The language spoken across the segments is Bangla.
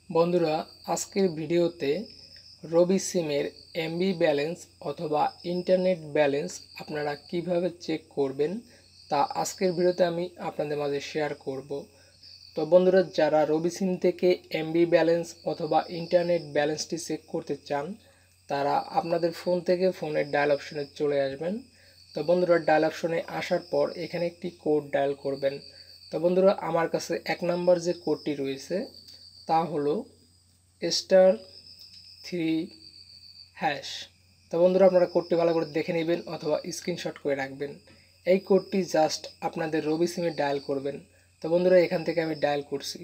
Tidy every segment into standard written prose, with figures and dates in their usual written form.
বন্ধুরা, আজকের ভিডিওতে রবি সিমের এমবি ব্যালেন্স অথবা ইন্টারনেট ব্যালেন্স আপনারা কিভাবে চেক করবেন তা আজকের ভিডিওতে আমি আপনাদের মাঝে শেয়ার করব। তো বন্ধুরা, যারা রবি সিম থেকে এমবি ব্যালেন্স অথবা ইন্টারনেট ব্যালেন্সটি চেক করতে চান তারা আপনাদের ফোন থেকে ফোনের ডায়াল অপশনে চলে আসবেন। তো বন্ধুরা, ডায়াল অপশনে আসার পর এখানে একটি কোড ডায়াল করবেন। তো বন্ধুরা, আমার কাছে 1 নম্বর যে কোডটি রয়েছে তা হলো *3#। তো বন্ধুরা, আপনারা কোডটি ভালো করে দেখে নেবেন অথবা স্ক্রিনশট করে রাখবেন। এই কোডটি জাস্ট আপনাদের রবি সিমে ডায়াল করবেন। তো বন্ধুরা, এখান থেকে আমি ডায়াল করছি।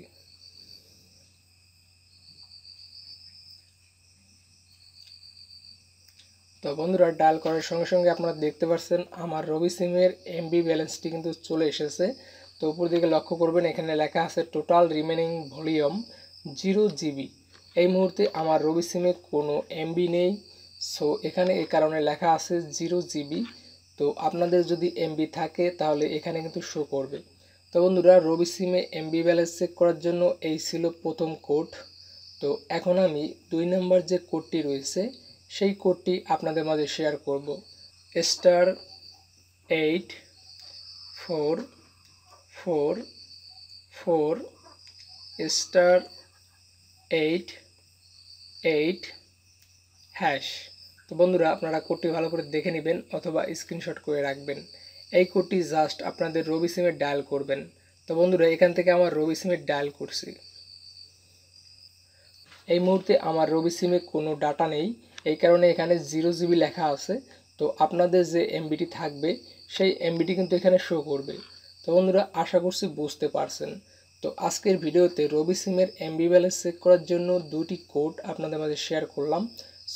তো বন্ধুরা, ডায়াল করার সঙ্গে সঙ্গে আপনারা দেখতে পাচ্ছেন আমার রবি সিমের এমবি ব্যালেন্সটি কিন্তু চলে এসেছে। তো উপর দিকে লক্ষ্য করবেন, এখানে লেখা আছে টোটাল রিমেনিং ভলিউম 0 জিবি। এই মুহূর্তে আমার রবি সিমে কোনো এমবি নেই, সো এখানে এই কারণে লেখা আছে 0 জিবি। তো আপনাদের যদি এমবি থাকে তাহলে এখানে কিন্তু শো করবে। তো বন্ধুরা, রবি সিমে এমবি ব্যালেন্স চেক করার জন্য এই ছিল প্রথম কোড। তো এখন আমি 2 নম্বর যে কোডটি রয়েছে সেই কোডটি আপনাদের মাঝে শেয়ার করব। *844*888#। তো বন্ধুরা, আপনারা কোডটি ভালো করে দেখে নেবেন অথবা স্ক্রিনশট করে রাখবেন। এই কোডটি জাস্ট আপনাদের রবি সিমে ডায়াল করবেন। তো বন্ধুরা, এখান থেকে আমার রবি সিমে ডায়াল করছি। এই মুহূর্তে আমার রবি সিমে কোনো ডাটা নেই, এই কারণে এখানে 0 জিবি লেখা আছে। তো আপনাদের যে এমবিটি থাকবে সেই এমবিটি কিন্তু এখানে শো করবে। তো বন্ধুরা, আশা করছি বুঝতে পারছেন। তো আজকের ভিডিওতে রবি সিমের এমবি ব্যালেন্স চেক করার জন্য দুটি কোড আপনাদের মাঝে শেয়ার করলাম।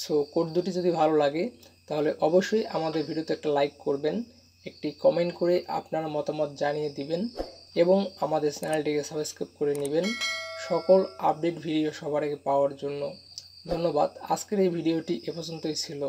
সো কোড দুটি যদি ভালো লাগে তাহলে অবশ্যই আমাদের ভিডিওতে একটা লাইক করবেন, একটি কমেন্ট করে আপনার মতামত জানিয়ে দিবেন এবং আমাদের চ্যানেলটিকে সাবস্ক্রাইব করে নেবেন সকল আপডেট ভিডিও সবার আগে পাওয়ার জন্য। ধন্যবাদ। আজকের এই ভিডিওটি এ পর্যন্তই ছিল।